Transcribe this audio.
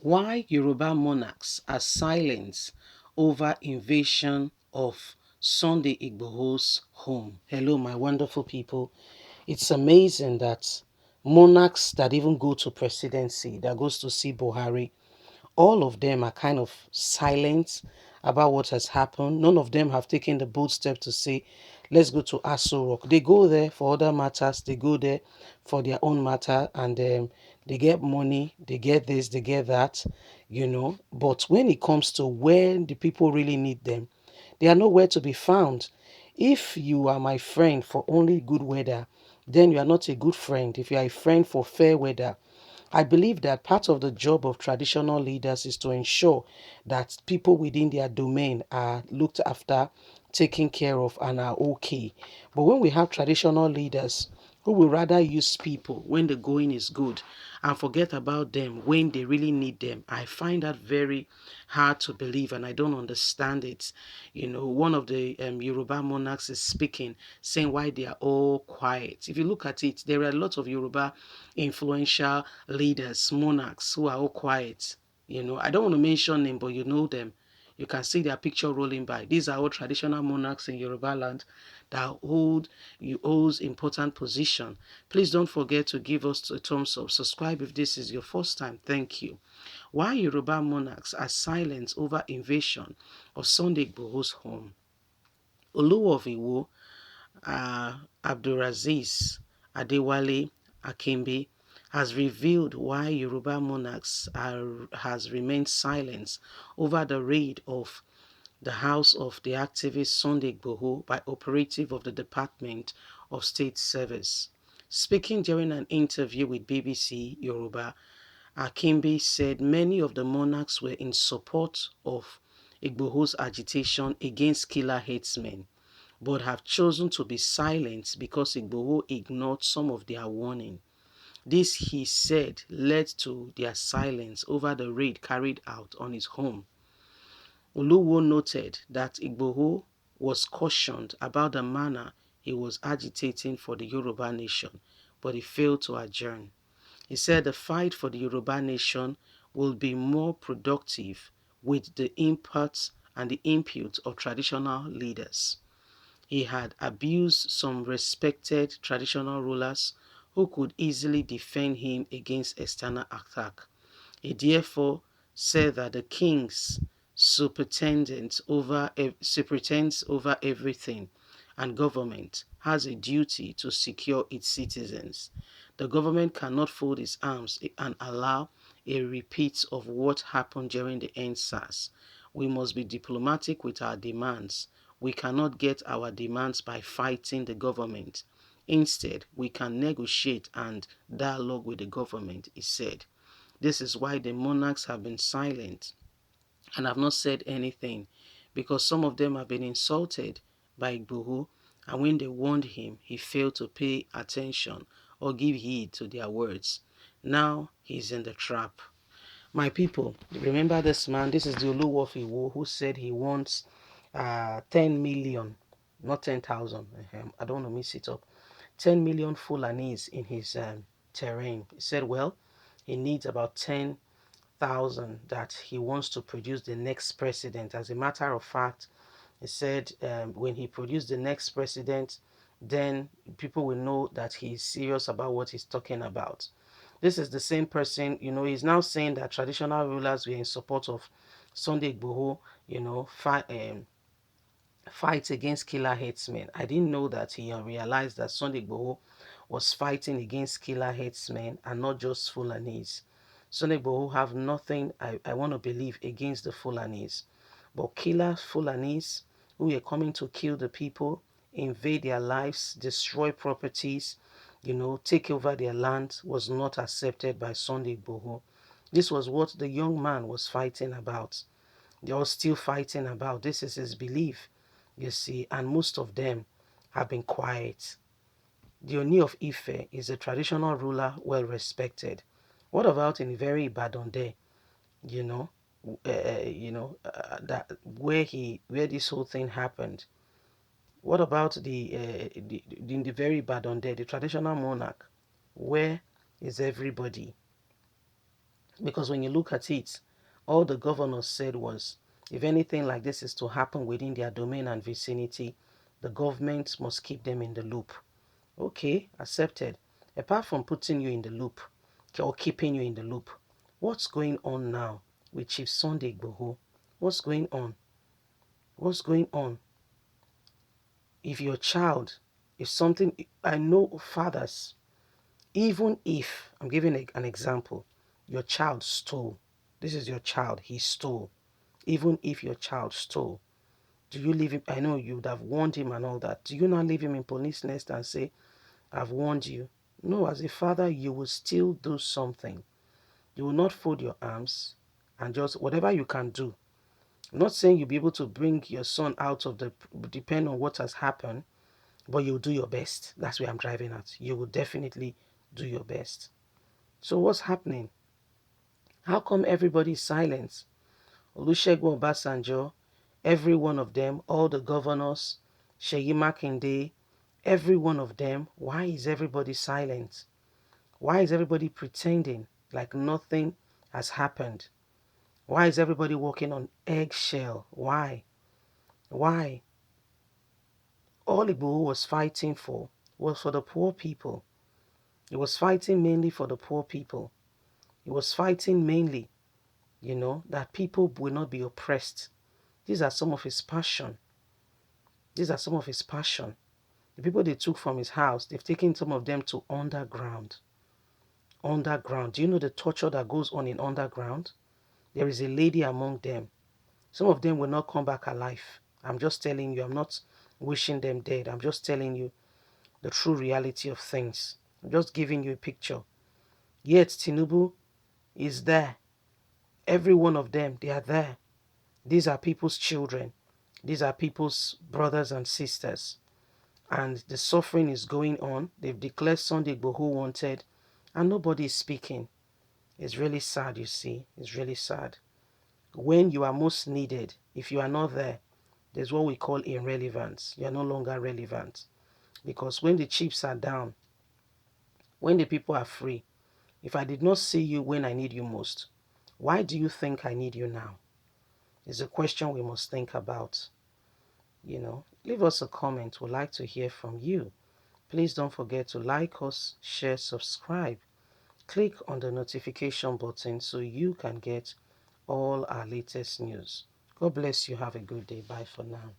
Why Yoruba monarchs are silent over invasion of Sunday Igboho's home. Hello, my wonderful people. It's amazing that monarchs that even go to presidency, that goes to see Buhari, all of them are kind of silent about what has happened. None of them have taken the bold step to say, let's go to Aso Rock. They go there for other matters. They go there for their own matter, and they get money, they get this, they get that, But when it comes to where the people really need them, they are nowhere to be found. If you are my friend for only good weather, then you are not a good friend. If you are a friend for fair weather, I believe that part of the job of traditional leaders is to ensure that people within their domain are looked after, taken care of, and are okay. But when we have traditional leaders who will rather use people when the going is good and forget about them when they really need them, I find that very hard to believe, and I don't understand it. One of the Yoruba monarchs is speaking, saying why they are all quiet. If you look at it, there are a lot of Yoruba influential leaders, monarchs who are all quiet. I don't want to mention them, but you know them. You can see their picture rolling by. These are all traditional monarchs in Yoruba land that holds important position. Please don't forget to give us a thumbs up. Subscribe if this is your first time. Thank you. Why Yoruba monarchs are silent over invasion of Sunday Igboho's home. Oluwo of Iwo, Abdulaziz Adewale Akimbi, has revealed why Yoruba monarchs has remained silent over the raid of the house of the activist Sunday Igboho by operative of the Department of State Service. Speaking during an interview with BBC Yoruba, Akimbi said many of the monarchs were in support of Igboho's agitation against killer headsmen, but have chosen to be silent because Igboho ignored some of their warning. This, he said, led to their silence over the raid carried out on his home. Oluwo noted that Igboho was cautioned about the manner he was agitating for the Yoruba nation, but he failed to adjourn. He said the fight for the Yoruba nation will be more productive with the inputs and the input of traditional leaders. He had abused some respected traditional rulers who could easily defend him against external attack. He therefore said that the king's superintends over everything, and government has a duty to secure its citizens. The government cannot fold its arms and allow a repeat of what happened during the EndSARS. We must be diplomatic with our demands. We cannot get our demands by fighting the government. Instead, we can negotiate and dialogue with the government, he said. This is why the monarchs have been silent and have not said anything, because some of them have been insulted by Igboho, and when they warned him, he failed to pay attention or give heed to their words. Now he's in the trap. My people, remember this man. This is the Oluwo of Iwo who said he wants 10 million, not 10,000. I don't want to mix it up. 10 million Fulanis in his terrain. He said, well, he needs about 10,000 that he wants to produce the next president. As a matter of fact, he said when he produced the next president, then people will know that he's serious about what he's talking about. This is the same person, he's now saying that traditional rulers were in support of Sunday Igboho, fight against killer headsmen. I didn't know that he realized that Sunday Igboho was fighting against killer headsmen and not just Fulanis. Sunday Igboho have nothing, I want to believe, against the Fulanis. But killer Fulanis who are coming to kill the people, invade their lives, destroy properties, take over their land was not accepted by Sunday Igboho. This was what the young man was fighting about. They are still fighting about. This is his belief, you see, and most of them have been quiet. The Oni of Ife is a traditional ruler, well respected. What about in very Ibadan there, you know, that where this whole thing happened? What about in the very Ibadan there, the traditional monarch? Where is everybody? Because when you look at it, all the governors said was, if anything like this is to happen within their domain and vicinity, the government must keep them in the loop. Okay, accepted. Apart from putting you in the loop or keeping you in the loop, what's going on now with Chief Sunday Igboho? What's going on? What's going on? If your child, if something, I know fathers, even if, I'm giving an example, your child stole, this is your child, he stole, even if your child stole, do you leave him? I know you would have warned him and all that. Do you not leave him in police nest and say, I've warned you? No, as a father, you will still do something. You will not fold your arms and just whatever you can do. I'm not saying you'll be able to bring your son out of the, depend on what has happened, but you'll do your best. That's where I'm driving at. You will definitely do your best. So what's happening? How come everybody is silent? Olusegun Obasanjo, every one of them, all the governors, Seyi Makinde, every one of them, why is everybody silent? Why is everybody pretending like nothing has happened? Why is everybody walking on eggshell? Why? Why? All Igboho was fighting for was for the poor people. He was fighting mainly for the poor people. He was fighting mainly, that people will not be oppressed. These are some of his passion. These are some of his passion. The people they took from his house, they've taken some of them to underground. Underground. Do you know the torture that goes on in underground? There is a lady among them. Some of them will not come back alive. I'm just telling you. I'm not wishing them dead. I'm just telling you the true reality of things. I'm just giving you a picture. Yet Tinubu is there. Every one of them, they are there. These are people's children. These are people's brothers and sisters. And the suffering is going on. They've declared Sunday Igboho wanted, and nobody is speaking. It's really sad, you see. It's really sad. When you are most needed, if you are not there, there's what we call irrelevance. You are no longer relevant. Because when the chips are down, when the people are free, if I did not see you when I need you most, why do you think I need you now? It's a question we must think about. Leave us a comment. We'd like to hear from you. Please don't forget to like us, share, subscribe. Click on the notification button so you can get all our latest news. God bless you. Have a good day. Bye for now.